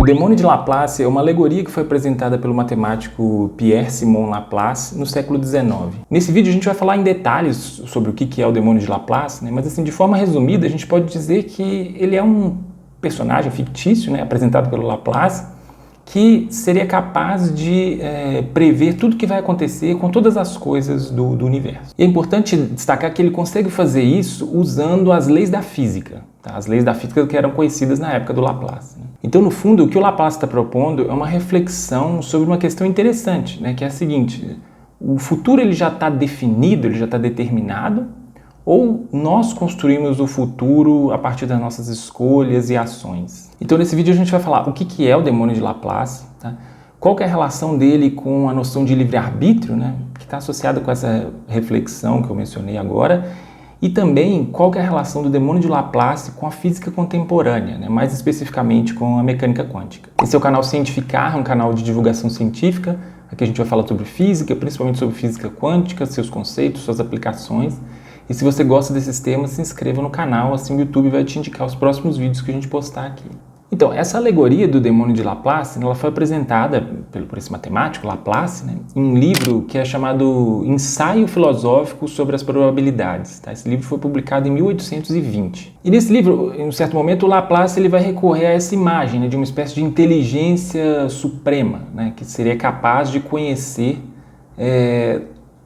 demônio de Laplace é uma alegoria que foi apresentada pelo matemático Pierre-Simon Laplace no século XIX. Nesse vídeo a gente vai falar em detalhes sobre o que é o demônio de Laplace, né? Mas assim, de forma resumida, a gente pode dizer que ele é um personagem fictício, né, apresentado pelo Laplace, que seria capaz de prever tudo o que vai acontecer com todas as coisas do universo. E é importante destacar que ele consegue fazer isso usando as leis da física, tá? As leis da física que eram conhecidas na época do Laplace, né? Então, no fundo, o que o Laplace está propondo é uma reflexão sobre uma questão interessante, né, que é a seguinte: o futuro ele já está definido, ele já está determinado, ou nós construímos o futuro a partir das nossas escolhas e ações? Então, nesse vídeo a gente vai falar o que é o demônio de Laplace, tá? Qual que é a relação dele com a noção de livre-arbítrio, né, que está associada com essa reflexão que eu mencionei agora, e também qual que é a relação do demônio de Laplace com a física contemporânea, né, mais especificamente com a mecânica quântica. Esse é o canal Cientificar, um canal de divulgação científica. Aqui a gente vai falar sobre física, principalmente sobre física quântica, seus conceitos, suas aplicações. E se você gosta desses temas, se inscreva no canal, assim o YouTube vai te indicar os próximos vídeos que a gente postar aqui. Então, essa alegoria do demônio de Laplace, ela foi apresentada por esse matemático, Laplace, né, em um livro que é chamado Ensaio Filosófico sobre as Probabilidades. Tá? Esse livro foi publicado em 1820. E nesse livro, em um certo momento, o Laplace ele vai recorrer a essa imagem, né, de uma espécie de inteligência suprema, né, que seria capaz de conhecer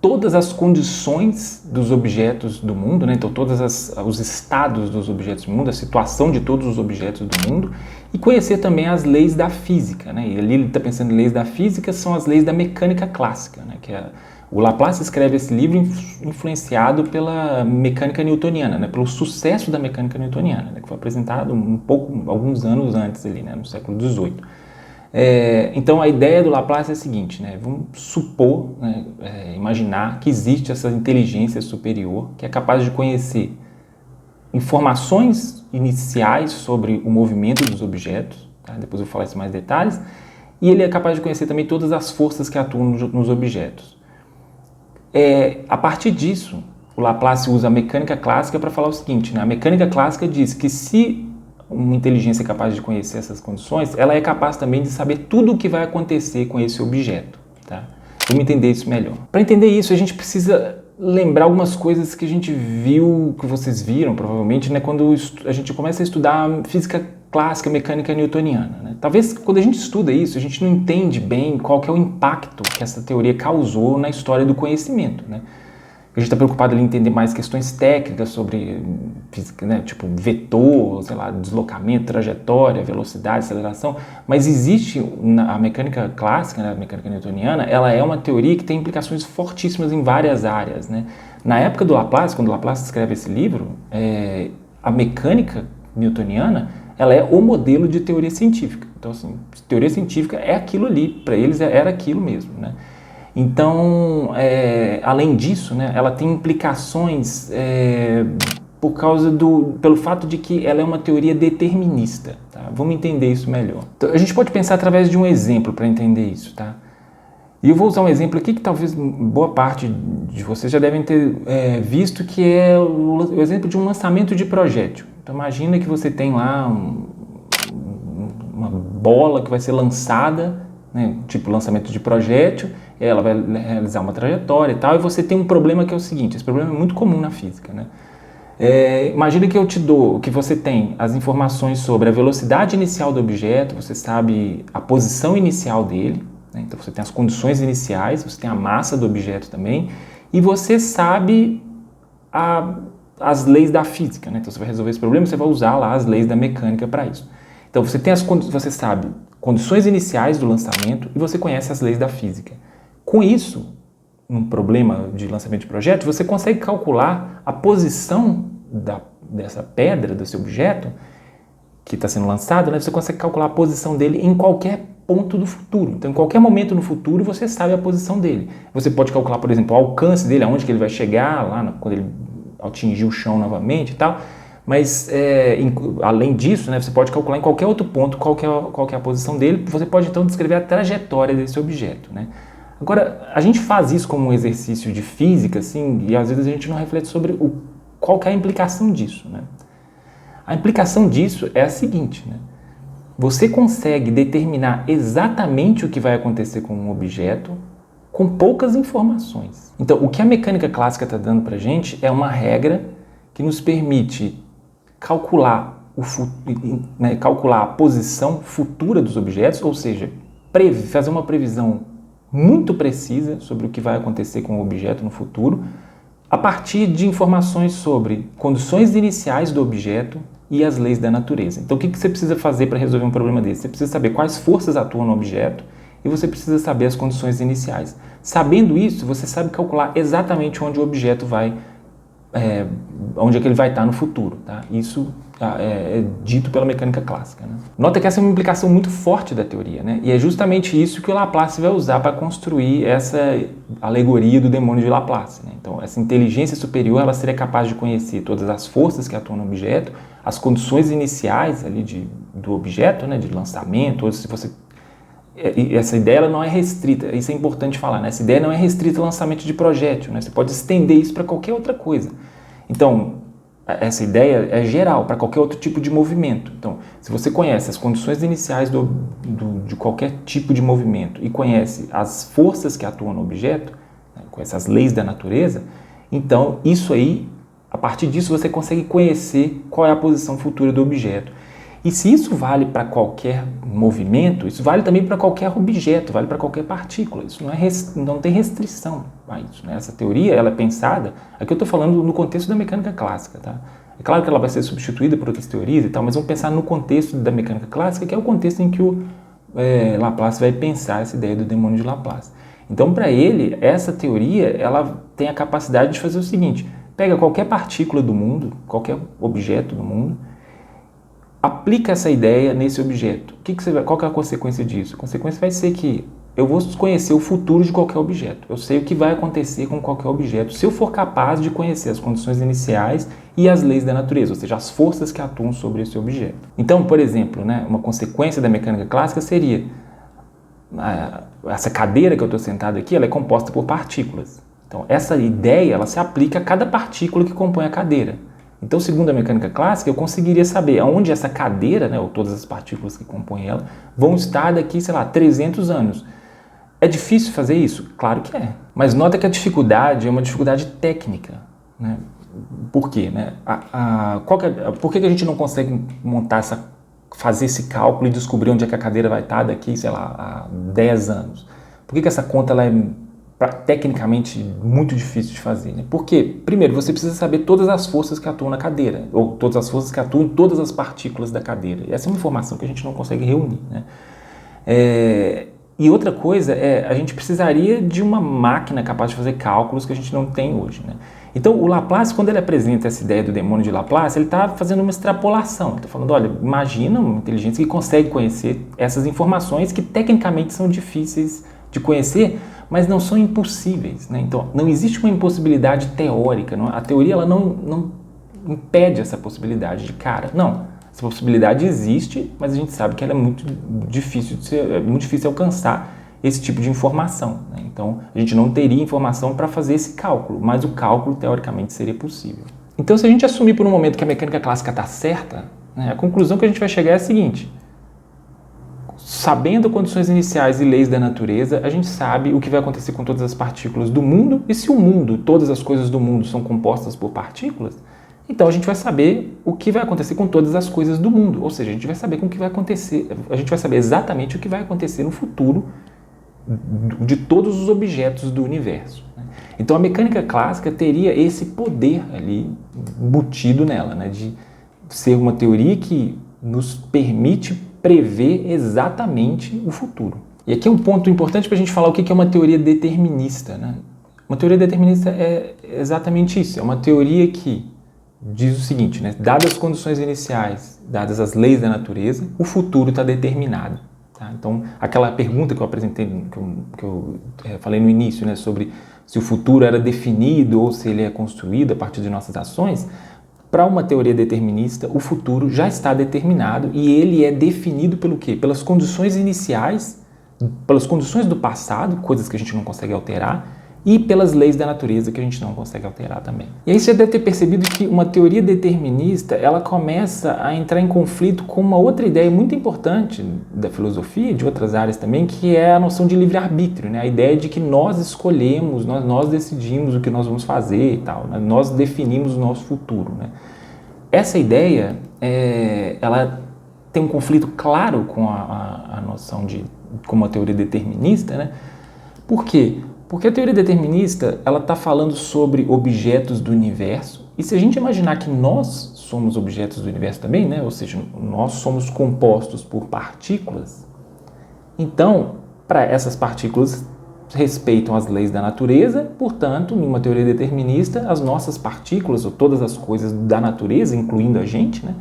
todas as condições dos objetos do mundo, né? Então todos os estados dos objetos do mundo, a situação de todos os objetos do mundo, e conhecer também as leis da física, né? E ali ele está pensando em leis da física, são as leis da mecânica clássica, né? O Laplace escreve esse livro influenciado pela mecânica newtoniana, né? Pelo sucesso da mecânica newtoniana, né? Que foi apresentado alguns anos antes ali, né? No século XVIII. Então a ideia do Laplace é a seguinte, né? Vamos supor, né, imaginar que existe essa inteligência superior que é capaz de conhecer informações iniciais sobre o movimento dos objetos, tá? Depois eu vou falar isso em mais detalhes, e ele é capaz de conhecer também todas as forças que atuam nos objetos. A partir disso, o Laplace usa a mecânica clássica para falar o seguinte, né? A mecânica clássica diz que se uma inteligência capaz de conhecer essas condições, ela é capaz também de saber tudo o que vai acontecer com esse objeto, tá? Vamos entender isso melhor. Para entender isso, a gente precisa lembrar algumas coisas que a gente viu, que vocês viram provavelmente, né, quando a gente começa a estudar física clássica, mecânica newtoniana, né? Talvez quando a gente estuda isso, a gente não entende bem qual que é o impacto que essa teoria causou na história do conhecimento, né? A gente está preocupado em entender mais questões técnicas sobre física, né, tipo vetor, sei lá, deslocamento, trajetória, velocidade, aceleração, mas existe a mecânica clássica, né, a mecânica newtoniana, ela é uma teoria que tem implicações fortíssimas em várias áreas, né? Na época do Laplace, quando o Laplace escreve esse livro, a mecânica newtoniana, ela é o modelo de teoria científica. Então, assim, teoria científica é aquilo ali, para eles era aquilo mesmo, né? Então, além disso, né, ela tem implicações pelo fato de que ela é uma teoria determinista. Tá? Vamos entender isso melhor. Então, a gente pode pensar através de um exemplo para entender isso. Tá? E eu vou usar um exemplo aqui que talvez boa parte de vocês já devem ter visto, que é o exemplo de um lançamento de projétil. Então, imagina que você tem lá uma bola que vai ser lançada, né, tipo lançamento de projétil, ela vai realizar uma trajetória e tal, e você tem um problema que é o seguinte, esse problema é muito comum na física, né? Imagina que você tem as informações sobre a velocidade inicial do objeto, você sabe a posição inicial dele, né? Então você tem as condições iniciais, você tem a massa do objeto também, e você sabe as leis da física, né? Então você vai resolver esse problema, você vai usar lá as leis da mecânica para isso. Então você sabe condições iniciais do lançamento e você conhece as leis da física. Com isso, num problema de lançamento de projeto, você consegue calcular a posição dessa pedra, desse objeto que está sendo lançado, né? Você consegue calcular a posição dele em qualquer ponto do futuro. Então, em qualquer momento no futuro, você sabe a posição dele. Você pode calcular, por exemplo, o alcance dele, aonde que ele vai chegar, lá quando ele atingir o chão novamente e tal. Mas, além disso, né, você pode calcular em qualquer outro ponto qual que é a posição dele. Você pode, então, descrever a trajetória desse objeto, né? Agora, a gente faz isso como um exercício de física, assim, e às vezes a gente não reflete sobre qual que é a implicação disso, né? A implicação disso é a seguinte, né? você consegue determinar exatamente o que vai acontecer com um objeto com poucas informações. Então, o que a mecânica clássica está dando para a gente é uma regra que nos permite calcular, calcular a posição futura dos objetos, ou seja, fazer uma previsão muito precisa sobre o que vai acontecer com o objeto no futuro, a partir de informações sobre condições iniciais do objeto e as leis da natureza. Então, o que você precisa fazer para resolver um problema desse? Você precisa saber quais forças atuam no objeto e você precisa saber as condições iniciais. Sabendo isso, você sabe calcular exatamente onde o objeto vai, onde é que ele vai estar no futuro. Tá? Isso é dito pela mecânica clássica. Né? Nota que essa é uma implicação muito forte da teoria, né? E é justamente isso que o Laplace vai usar para construir essa alegoria do demônio de Laplace. Né? Então, essa inteligência superior ela seria capaz de conhecer todas as forças que atuam no objeto, as condições iniciais ali do objeto, né? De lançamento, ou se você... Essa ideia ela não é restrita, isso é importante falar, né? Essa ideia não é restrita ao lançamento de projétil, né? Você pode estender isso para qualquer outra coisa. Então, essa ideia é geral para qualquer outro tipo de movimento. Então, se você conhece as condições iniciais de qualquer tipo de movimento e conhece as forças que atuam no objeto, né? Conhece as leis da natureza, então isso aí, a partir disso você consegue conhecer qual é a posição futura do objeto. E se isso vale para qualquer movimento, isso vale também para qualquer objeto, vale para qualquer partícula. Isso não tem restrição a isso. Né? Essa teoria ela é pensada, aqui eu estou falando no contexto da mecânica clássica. Tá? É claro que ela vai ser substituída por outras teorias e tal, mas vamos pensar no contexto da mecânica clássica, que é o contexto em que o Laplace vai pensar essa ideia do demônio de Laplace. Então, para ele, essa teoria ela tem a capacidade de fazer o seguinte: pega qualquer partícula do mundo, qualquer objeto do mundo, aplica essa ideia nesse objeto. Qual que é a consequência disso? A consequência vai ser que eu vou conhecer o futuro de qualquer objeto. Eu sei o que vai acontecer com qualquer objeto se eu for capaz de conhecer as condições iniciais e as leis da natureza, ou seja, as forças que atuam sobre esse objeto. Então, por exemplo, né, uma consequência da mecânica clássica seria essa cadeira que eu estou sentado aqui, ela é composta por partículas. Então, essa ideia ela se aplica a cada partícula que compõe a cadeira. Então, segundo a mecânica clássica, eu conseguiria saber aonde essa cadeira, né, ou todas as partículas que compõem ela, vão estar daqui, 300 anos. É difícil fazer isso? Claro que é. Mas nota que a dificuldade é uma dificuldade técnica. Né? Por quê? Né? Por que a gente não consegue fazer esse cálculo e descobrir onde é que a cadeira vai estar daqui, há 10 anos? Por que essa conta ela é tecnicamente muito difícil de fazer? Né? Porque, primeiro, você precisa saber todas as forças que atuam na cadeira, ou todas as forças que atuam em todas as partículas da cadeira. E essa é uma informação que a gente não consegue reunir. Né? E outra coisa a gente precisaria de uma máquina capaz de fazer cálculos que a gente não tem hoje. Né? Então, o Laplace, quando ele apresenta essa ideia do demônio de Laplace, ele está fazendo uma extrapolação. Ele está falando, olha, imagina uma inteligência que consegue conhecer essas informações que tecnicamente são difíceis de conhecer, mas não são impossíveis. Né? Então, não existe uma impossibilidade teórica. Não? A teoria ela não impede essa possibilidade de cara. Não, essa possibilidade existe, mas a gente sabe que ela é muito difícil alcançar esse tipo de informação. Né? Então, a gente não teria informação para fazer esse cálculo, mas o cálculo, teoricamente, seria possível. Então, se a gente assumir por um momento que a mecânica clássica está certa, né, a conclusão que a gente vai chegar é a seguinte: sabendo condições iniciais e leis da natureza, a gente sabe o que vai acontecer com todas as partículas do mundo, e se o mundo, todas as coisas do mundo são compostas por partículas, então a gente vai saber o que vai acontecer com todas as coisas do mundo, ou seja, a gente vai saber a gente vai saber exatamente o que vai acontecer no futuro de todos os objetos do universo. Né? Então a mecânica clássica teria esse poder ali embutido nela, né, de ser uma teoria que nos permite prever exatamente o futuro. E aqui é um ponto importante para a gente falar o que é uma teoria determinista. Né? Uma teoria determinista é exatamente isso, é uma teoria que diz o seguinte, né? Dadas as condições iniciais, dadas as leis da natureza, o futuro está determinado. Tá? Então, aquela pergunta que eu apresentei, que eu falei no início, né, sobre se o futuro era definido ou se ele é construído a partir de nossas ações, para uma teoria determinista, o futuro já está determinado e ele é definido pelo quê? Pelas condições iniciais, pelas condições do passado, coisas que a gente não consegue alterar, e pelas leis da natureza que a gente não consegue alterar também. E aí você deve ter percebido que uma teoria determinista, ela começa a entrar em conflito com uma outra ideia muito importante da filosofia e de outras áreas também, que é a noção de livre-arbítrio, né? A ideia de que nós escolhemos, nós decidimos o que nós vamos fazer e tal, né? Nós definimos o nosso futuro, né? Essa ideia, ela tem um conflito claro com a noção de como a teoria determinista, né? Por quê? Porque a teoria determinista, ela está falando sobre objetos do universo, e se a gente imaginar que nós somos objetos do universo também, né? Ou seja, nós somos compostos por partículas, então, para essas partículas respeitam as leis da natureza, portanto, numa teoria determinista, as nossas partículas, ou todas as coisas da natureza, incluindo a gente, né,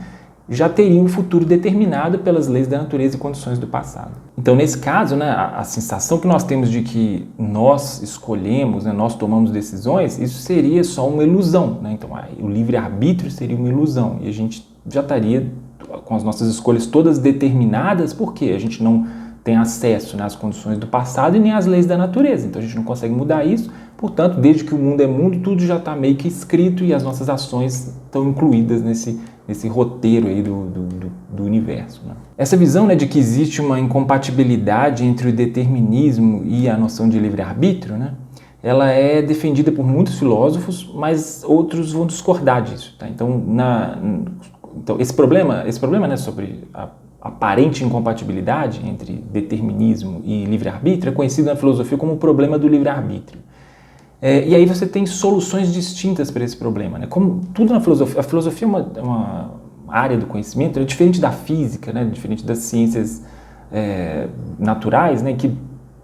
já teriam um futuro determinado pelas leis da natureza e condições do passado. Então, nesse caso, né, a sensação que nós temos de que nós escolhemos, né, nós tomamos decisões, isso seria só uma ilusão, né? Então, o livre-arbítrio seria uma ilusão e a gente já estaria com as nossas escolhas todas determinadas, porque a gente não tem acesso, né, às condições do passado e nem às leis da natureza, então a gente não consegue mudar isso, portanto, desde que o mundo é mundo, tudo já está meio que escrito e as nossas ações estão incluídas nesse roteiro aí do universo, né? Essa visão, né, de que existe uma incompatibilidade entre o determinismo e a noção de livre-arbítrio, né, ela é defendida por muitos filósofos, mas outros vão discordar disso, tá? Então, esse problema, né, sobre a aparente incompatibilidade entre determinismo e livre-arbítrio é conhecido na filosofia como o problema do livre-arbítrio. E aí você tem soluções distintas para esse problema, né? Como tudo na filosofia, a filosofia é uma área do conhecimento, é diferente da física, né? Diferente das ciências naturais, né? Que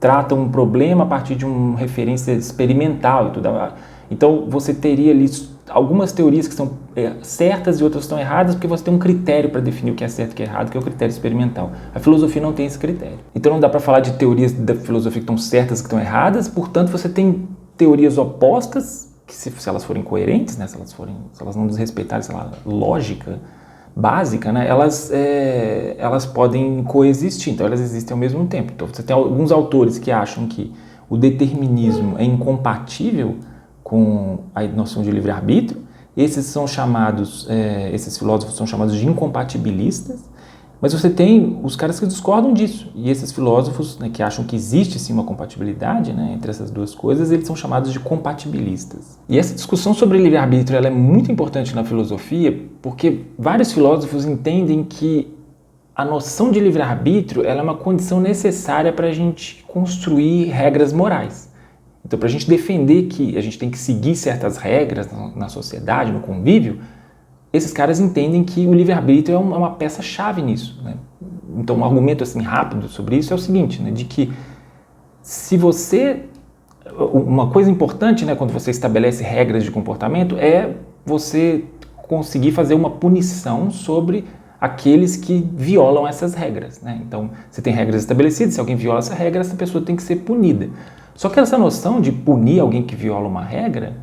tratam um problema a partir de uma referência experimental e tudo. Então você teria ali algumas teorias que são certas e outras estão erradas, porque você tem um critério para definir o que é certo e o que é errado, que é o critério experimental. A filosofia não tem esse critério. Então não dá para falar de teorias da filosofia que estão certas e que estão erradas, portanto você tem teorias opostas, que se elas forem coerentes, né, se elas não desrespeitarem, sei lá, lógica básica, né, elas podem coexistir, então elas existem ao mesmo tempo. Então você tem alguns autores que acham que o determinismo é incompatível com a noção de livre-arbítrio, esses filósofos são chamados de incompatibilistas, mas você tem os caras que discordam disso, e esses filósofos, né, que acham que existe sim uma compatibilidade, né, entre essas duas coisas, eles são chamados de compatibilistas. E essa discussão sobre livre-arbítrio ela é muito importante na filosofia, porque vários filósofos entendem que a noção de livre-arbítrio ela é uma condição necessária para a gente construir regras morais. Então, para a gente defender que a gente tem que seguir certas regras na sociedade, no convívio, esses caras entendem que o livre-arbítrio é uma peça-chave nisso, né? Então, um argumento assim rápido sobre isso é o seguinte, né, de que uma coisa importante, né, quando você estabelece regras de comportamento é você conseguir fazer uma punição sobre aqueles que violam essas regras, né? Então, você tem regras estabelecidas, se alguém viola essa regra, essa pessoa tem que ser punida. Só que essa noção de punir alguém que viola uma regra,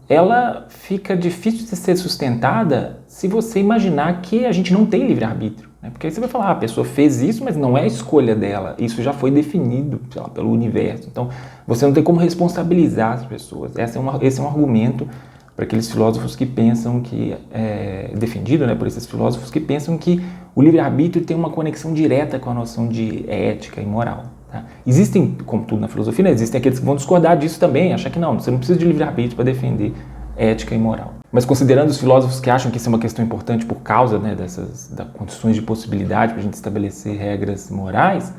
ela fica difícil de ser sustentada se você imaginar que a gente não tem livre-arbítrio, né? Porque aí você vai falar, a pessoa fez isso, mas não é a escolha dela, isso já foi definido, sei lá, pelo universo. Então, você não tem como responsabilizar as pessoas. Esse é um argumento para aqueles filósofos que pensam que, defendido, né, por esses filósofos que pensam que o livre-arbítrio tem uma conexão direta com a noção de ética e moral. Tá? Existem, como tudo na filosofia, né, existem aqueles que vão discordar disso também, achar que não, você não precisa de livre-arbítrio para defender ética e moral. Mas considerando os filósofos que acham que isso é uma questão importante por causa, né, das condições de possibilidade para a gente estabelecer regras morais,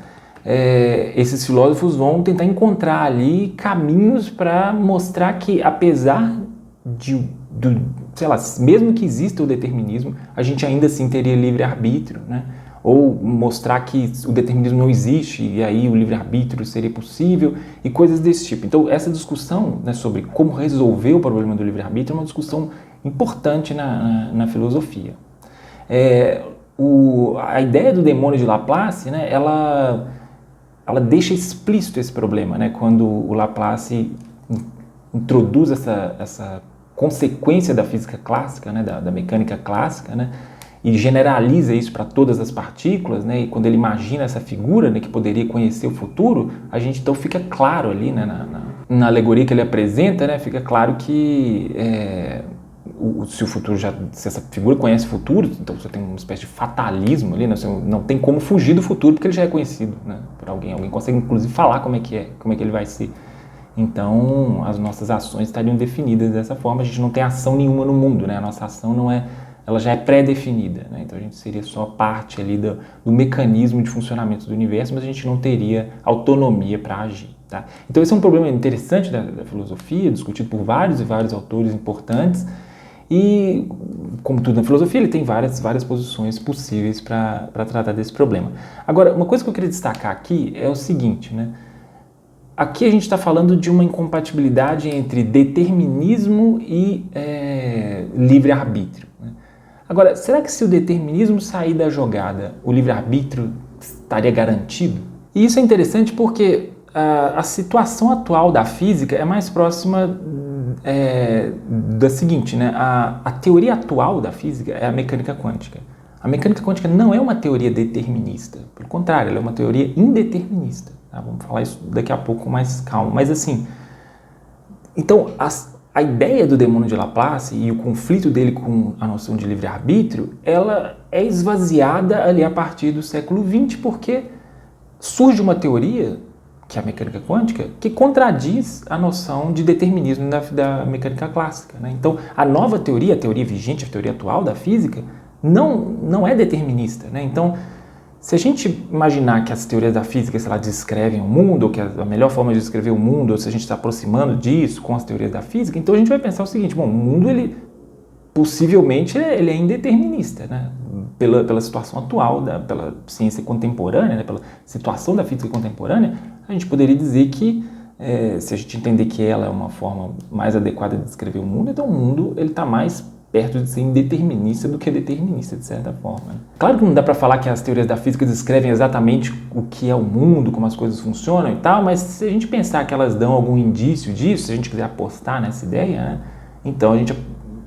esses filósofos vão tentar encontrar ali caminhos para mostrar que, apesar sei lá, mesmo que exista o determinismo, a gente ainda assim teria livre-arbítrio, né? Ou mostrar que o determinismo não existe e aí o livre-arbítrio seria possível e coisas desse tipo. Então, essa discussão, né, sobre como resolver o problema do livre-arbítrio é uma discussão importante na filosofia. A ideia do demônio de Laplace, né, ela deixa explícito esse problema, né, quando o Laplace introduz essa consequência da física clássica, né, da mecânica clássica, né, e generaliza isso para todas as partículas, né, e quando ele imagina essa figura, né, que poderia conhecer o futuro, a gente então fica claro ali, né, na alegoria que ele apresenta, né, fica claro que se o futuro se essa figura conhece o futuro, então você tem uma espécie de fatalismo ali, né, você não tem como fugir do futuro porque ele já é conhecido, né, por alguém consegue inclusive falar como é que ele vai ser. Então as nossas ações estariam definidas dessa forma, a gente não tem ação nenhuma no mundo, né, a nossa ação ela já é pré-definida, né, então a gente seria só parte ali do mecanismo de funcionamento do universo, mas a gente não teria autonomia para agir. Tá? Então esse é um problema interessante da filosofia, discutido por vários e vários autores importantes, e como tudo na filosofia, ele tem várias posições possíveis para tratar desse problema. Agora, uma coisa que eu queria destacar aqui é o seguinte, né? Aqui a gente está falando de uma incompatibilidade entre determinismo e livre-arbítrio. Né? Agora, será que se o determinismo sair da jogada, o livre-arbítrio estaria garantido? E isso é interessante porque a situação atual da física é mais próxima da seguinte, né? A teoria atual da física é a mecânica quântica. A mecânica quântica não é uma teoria determinista, pelo contrário, ela é uma teoria indeterminista. Tá? Vamos falar isso daqui a pouco com mais calma. Mas assim, então a ideia do demônio de Laplace e o conflito dele com a noção de livre-arbítrio, ela é esvaziada ali a partir do século XX, porque surge uma teoria, que é a mecânica quântica, que contradiz a noção de determinismo da mecânica clássica. Né? Então, a nova teoria, a teoria vigente, a teoria atual da física, não é determinista. Né? Então, se a gente imaginar que as teorias da física, sei lá, descrevem o mundo, ou que a melhor forma de descrever o mundo, ou se a gente está aproximando disso com as teorias da física, então a gente vai pensar o seguinte, bom, o mundo, possivelmente, ele é indeterminista, né? Pela situação atual, pela ciência contemporânea, né? Pela situação da física contemporânea, a gente poderia dizer que, se a gente entender que ela é uma forma mais adequada de descrever o mundo, então o mundo está mais perto de ser indeterminista do que determinista, de certa forma. Né? Claro que não dá para falar que as teorias da física descrevem exatamente o que é o mundo, como as coisas funcionam e tal, mas se a gente pensar que elas dão algum indício disso, se a gente quiser apostar nessa ideia, né? Então a gente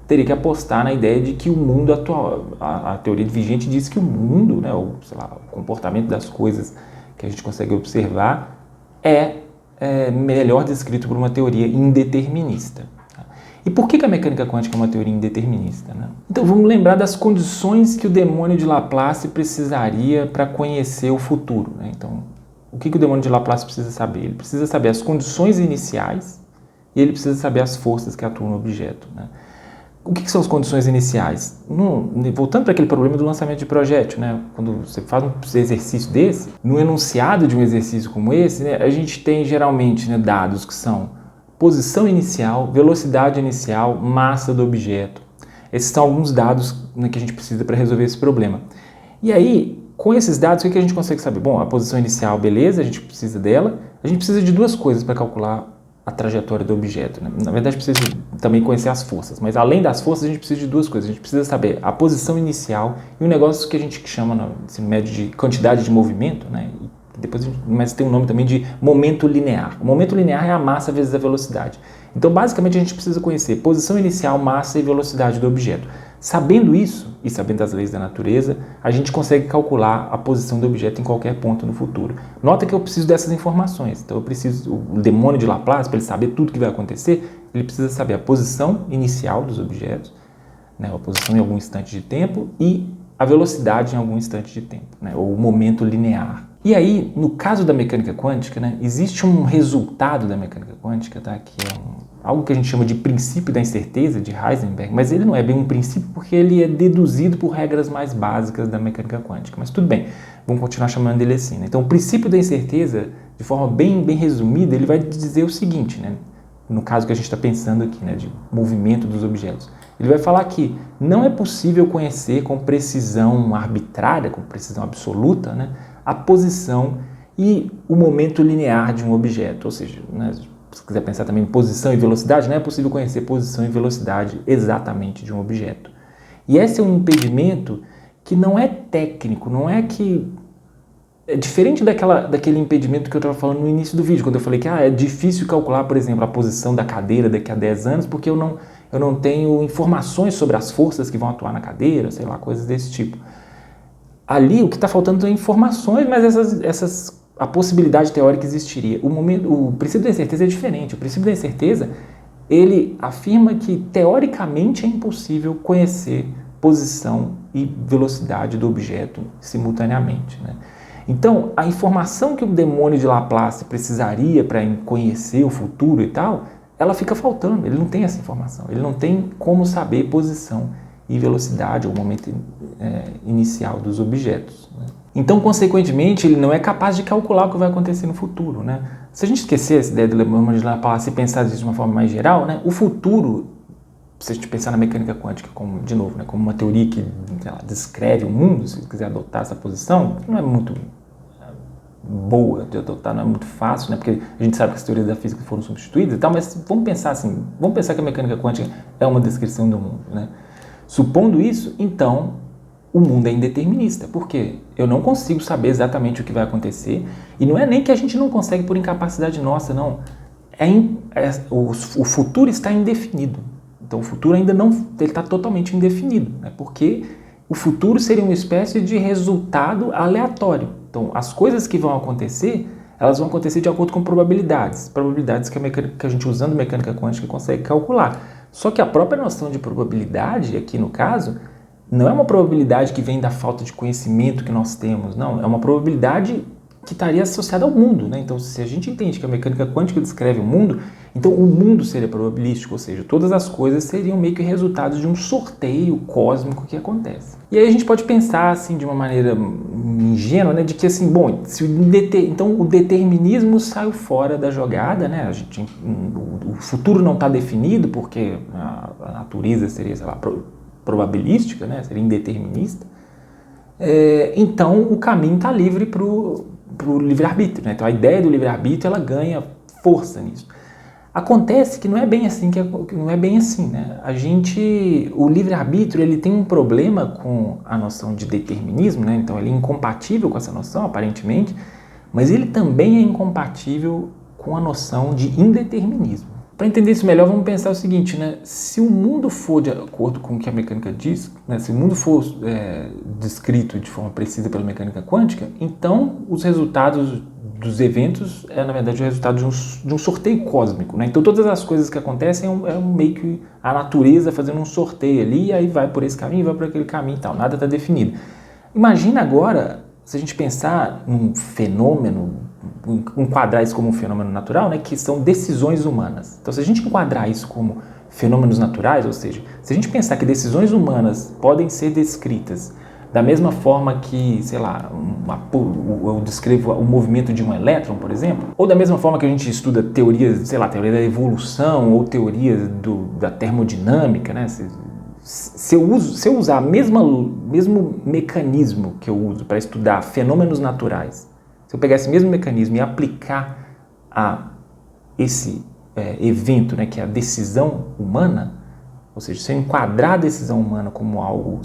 teria que apostar na ideia de que o mundo atual, a teoria vigente diz que o mundo, né, ou, sei lá, o comportamento das coisas que a gente consegue observar é melhor descrito por uma teoria indeterminista. E por que a mecânica quântica é uma teoria indeterminista? Né? Então vamos lembrar das condições que o demônio de Laplace precisaria para conhecer o futuro. Né? Então, o que o demônio de Laplace precisa saber? Ele precisa saber as condições iniciais e ele precisa saber as forças que atuam no objeto. Né? O que são as condições iniciais? Voltando para aquele problema do lançamento de projétil, né? Quando você faz um exercício desse, no enunciado de um exercício como esse, né, a gente tem geralmente, né, dados que são posição inicial, velocidade inicial, massa do objeto. Esses são alguns dados, né, que a gente precisa para resolver esse problema. E aí, com esses dados, o que a gente consegue saber? Bom, a posição inicial, beleza, a gente precisa dela. A gente precisa de duas coisas para calcular a trajetória do objeto. Né? Na verdade, precisa também conhecer as forças. Mas além das forças, a gente precisa de duas coisas. A gente precisa saber a posição inicial e um negócio que a gente chama no ensino médio de quantidade de movimento, né? Mas tem um nome também de momento linear. O momento linear é a massa vezes a velocidade. Então, basicamente, a gente precisa conhecer posição inicial, massa e velocidade do objeto. Sabendo isso, e sabendo as leis da natureza, a gente consegue calcular a posição do objeto em qualquer ponto no futuro. Nota que eu preciso dessas informações. Então, o demônio de Laplace, para ele saber tudo o que vai acontecer, ele precisa saber a posição inicial dos objetos, né, a posição em algum instante de tempo e a velocidade em algum instante de tempo, né, ou o momento linear. E aí, no caso da mecânica quântica, né, existe um resultado da mecânica quântica, tá, que é algo que a gente chama de princípio da incerteza, de Heisenberg, mas ele não é bem um princípio porque ele é deduzido por regras mais básicas da mecânica quântica. Mas tudo bem, vamos continuar chamando ele assim. Né? Então, o princípio da incerteza, de forma bem resumida, ele vai dizer o seguinte, né, no caso que a gente está pensando aqui, né, de movimento dos objetos. Ele vai falar que não é possível conhecer com precisão arbitrária, com precisão absoluta, né, a posição e o momento linear de um objeto. Ou seja, né, se você quiser pensar também em posição e velocidade, não é possível conhecer posição e velocidade exatamente de um objeto. E esse é um impedimento que não é técnico, não é que... É diferente daquele impedimento que eu estava falando no início do vídeo, quando eu falei que é difícil calcular, por exemplo, a posição da cadeira daqui a 10 anos, porque eu não tenho informações sobre as forças que vão atuar na cadeira, sei lá, coisas desse tipo. Ali o que está faltando são informações, mas essas a possibilidade teórica existiria. O princípio da incerteza é diferente. O princípio da incerteza, ele afirma que teoricamente é impossível conhecer posição e velocidade do objeto simultaneamente, né? Então, a informação que o demônio de Laplace precisaria para conhecer o futuro e tal, ela fica faltando. Ele não tem essa informação. Ele não tem como saber posição e velocidade, ou o momento inicial dos objetos, né? Então, consequentemente, ele não é capaz de calcular o que vai acontecer no futuro, né? Se a gente esquecer essa ideia do demônio de Laplace e pensar disso de uma forma mais geral, né, o futuro, se a gente pensar na mecânica quântica como, de novo, né, como uma teoria que, sei lá, descreve o mundo, se quiser adotar essa posição, não é muito boa de adotar, não é muito fácil, né, porque a gente sabe que as teorias da física foram substituídas e tal, mas vamos pensar assim, vamos pensar que a mecânica quântica é uma descrição do mundo, né? Supondo isso, então, o mundo é indeterminista. Por quê? Eu não consigo saber exatamente o que vai acontecer, e não é nem que a gente não consegue por incapacidade nossa, não. O futuro está indefinido. Então, o futuro ainda não está totalmente indefinido, né? Porque o futuro seria uma espécie de resultado aleatório. Então, as coisas que vão acontecer, elas vão acontecer de acordo com probabilidades que a gente, usando mecânica quântica, consegue calcular. Só que a própria noção de probabilidade, aqui no caso, não é uma probabilidade que vem da falta de conhecimento que nós temos, não. É uma probabilidade que estaria associada ao mundo, né? Então, se a gente entende que a mecânica quântica descreve o mundo, então o mundo seria probabilístico, ou seja, todas as coisas seriam meio que resultados de um sorteio cósmico que acontece. E aí a gente pode pensar, assim, de uma maneira ingênua, né, de que, assim, bom, então o determinismo saiu fora da jogada, né? O futuro não está definido porque a natureza seria, sei lá, probabilística, né? Seria indeterminista. Então o caminho está livre para o livre-arbítrio, né? Então a ideia do livre-arbítrio, ela ganha força nisso. Acontece que não é bem assim, né? O livre-arbítrio, ele tem um problema com a noção de determinismo, né? Então ele é incompatível com essa noção, aparentemente, mas ele também é incompatível com a noção de indeterminismo. Para entender isso melhor, vamos pensar o seguinte, né? Se o mundo for de acordo com o que a mecânica diz, né? Se o mundo for descrito de forma precisa pela mecânica quântica, então os resultados dos eventos na verdade, o resultado de um sorteio cósmico, né? Então todas as coisas que acontecem é meio que a natureza fazendo um sorteio ali, e aí vai por esse caminho, vai por aquele caminho e tal, nada está definido. Imagina agora, se a gente pensar num fenômeno, enquadrar isso como um fenômeno natural, né, que são decisões humanas. Então, se a gente enquadrar isso como fenômenos naturais, ou seja, se a gente pensar que decisões humanas podem ser descritas da mesma forma que, sei lá, eu descrevo o movimento de um elétron, por exemplo, ou da mesma forma que a gente estuda teorias, sei lá, teoria da evolução ou teorias da termodinâmica, né? Se eu usar o mesmo mecanismo que eu uso para estudar fenômenos naturais, se eu pegar esse mesmo mecanismo e aplicar a esse evento, né, que é a decisão humana, ou seja, se eu enquadrar a decisão humana como algo,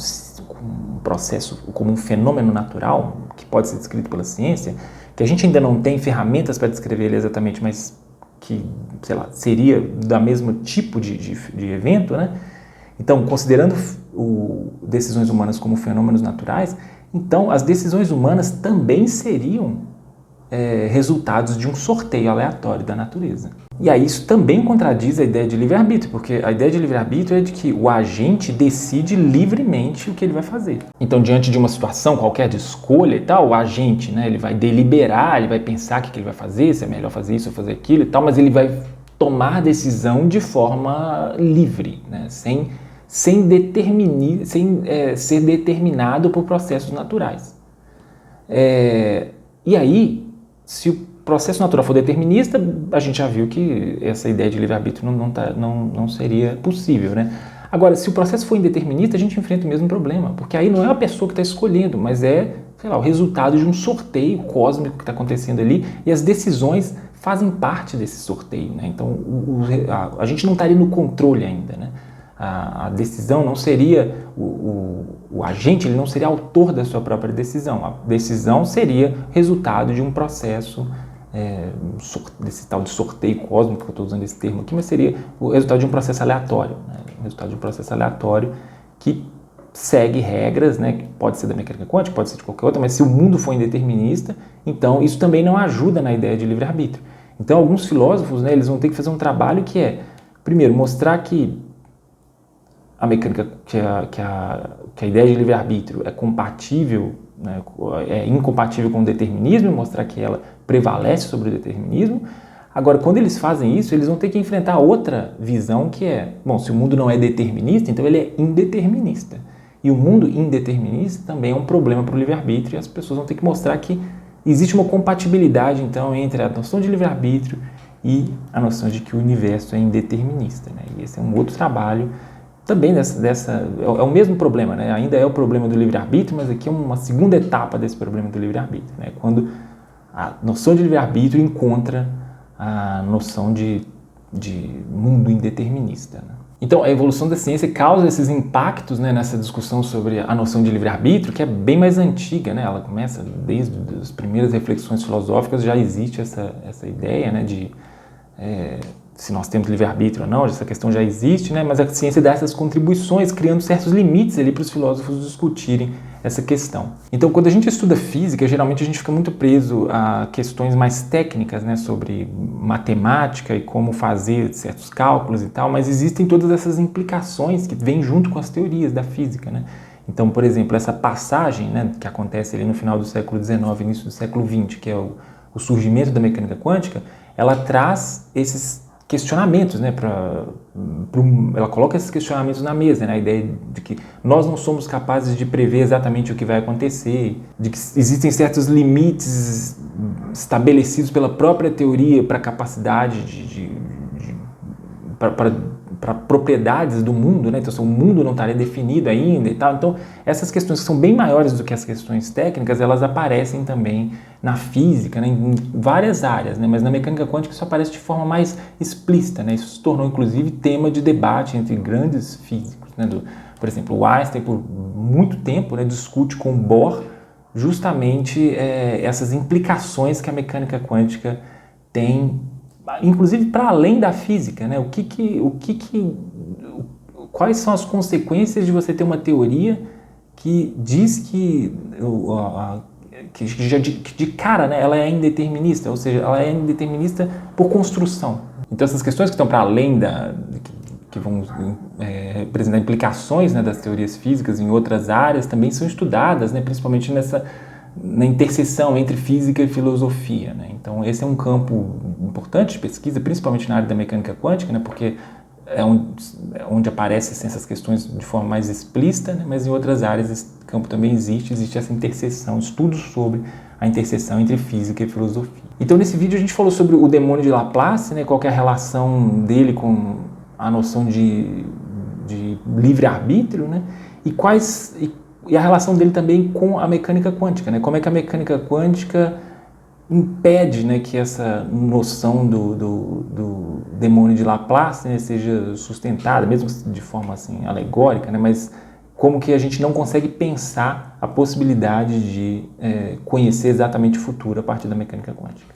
como um processo, como um fenômeno natural, que pode ser descrito pela ciência, que a gente ainda não tem ferramentas para descrever ele exatamente, mas que, sei lá, seria da mesma tipo de evento, né? Então, considerando decisões humanas como fenômenos naturais, então as decisões humanas também seriam resultados de um sorteio aleatório da natureza. E aí isso também contradiz a ideia de livre-arbítrio, porque a ideia de livre-arbítrio é de que o agente decide livremente o que ele vai fazer. Então, diante de uma situação qualquer de escolha e tal, o agente, né, ele vai deliberar, ele vai pensar o que ele vai fazer, se é melhor fazer isso ou fazer aquilo e tal, mas ele vai tomar decisão de forma livre, né, sem ser determinado por processos naturais. E aí, se o processo natural for determinista, a gente já viu que essa ideia de livre-arbítrio não seria possível, né? Agora, se o processo for indeterminista, a gente enfrenta o mesmo problema, porque aí não é a pessoa que está escolhendo, mas sei lá, o resultado de um sorteio cósmico que está acontecendo ali, e as decisões fazem parte desse sorteio, né? Então, a gente não estaria no controle ainda, né? A decisão não seria, o agente ele não seria autor da sua própria decisão. A decisão seria resultado de um processo, desse tal de sorteio cósmico, que eu estou usando esse termo aqui, mas seria o resultado de um processo aleatório, né? O resultado de um processo aleatório que segue regras, né, que pode ser da mecânica quântica, pode ser de qualquer outra, mas se o mundo for indeterminista, então isso também não ajuda na ideia de livre-arbítrio. Então alguns filósofos, né, eles vão ter que fazer um trabalho que é, primeiro, mostrar que a mecânica, que a ideia de livre-arbítrio é compatível, né, é incompatível com o determinismo, mostrar que ela prevalece sobre o determinismo. Agora, quando eles fazem isso, eles vão ter que enfrentar outra visão que é, bom, se o mundo não é determinista, então ele é indeterminista. E o mundo indeterminista também é um problema para o livre-arbítrio, e as pessoas vão ter que mostrar que existe uma compatibilidade, então, entre a noção de livre-arbítrio e a noção de que o universo é indeterminista, né? E esse é um outro trabalho também é o mesmo problema, né? Ainda é o problema do livre-arbítrio, mas aqui é uma segunda etapa desse problema do livre-arbítrio, né? Quando a noção de livre-arbítrio encontra a noção de mundo indeterminista, né? Então, a evolução da ciência causa esses impactos, né, nessa discussão sobre a noção de livre-arbítrio, que é bem mais antiga, né? Ela começa desde as primeiras reflexões filosóficas, já existe essa ideia, né, de se nós temos livre-arbítrio ou não, essa questão já existe, né? Mas a ciência dá essas contribuições, criando certos limites ali para os filósofos discutirem essa questão. Então, quando a gente estuda física, geralmente a gente fica muito preso a questões mais técnicas, né, sobre matemática e como fazer certos cálculos e tal, mas existem todas essas implicações que vêm junto com as teorias da física, né? Então, por exemplo, essa passagem, né, que acontece ali no final do século XIX, início do século XX, que é o surgimento da mecânica quântica, ela traz esses questionamentos, né, ela coloca esses questionamentos na mesa, né, a ideia de que nós não somos capazes de prever exatamente o que vai acontecer, de que existem certos limites estabelecidos pela própria teoria para a capacidade para propriedades do mundo, né? Então, se o mundo não estaria definido ainda e tal. Então, essas questões que são bem maiores do que as questões técnicas, elas aparecem também na física, né? Em várias áreas, né? Mas na mecânica quântica isso aparece de forma mais explícita, né? Isso se tornou, inclusive, tema de debate entre grandes físicos, né? Por exemplo, o Einstein, por muito tempo, né, discute com Bohr justamente essas implicações que a mecânica quântica tem, inclusive para além da física, né? Quais são as consequências de você ter uma teoria que diz que de cara, né, ela é indeterminista, ou seja, ela é indeterminista por construção. Então essas questões que estão para além que vão representar implicações, né, das teorias físicas em outras áreas também são estudadas, né, principalmente na interseção entre física e filosofia, né? Então esse é um campo importante de pesquisa, principalmente na área da mecânica quântica, né? Porque é onde aparecem essas questões de forma mais explícita, né? Mas em outras áreas esse campo também existe essa interseção, estudos sobre a interseção entre física e filosofia. Então nesse vídeo a gente falou sobre o demônio de Laplace, né? Qual que é a relação dele com a noção de livre-arbítrio, né? E a relação dele também com a mecânica quântica, né? Como é que a mecânica quântica impede, né, que essa noção do demônio de Laplace, né, seja sustentada, mesmo de forma assim alegórica, né? Mas como que a gente não consegue pensar a possibilidade de conhecer exatamente o futuro a partir da mecânica quântica.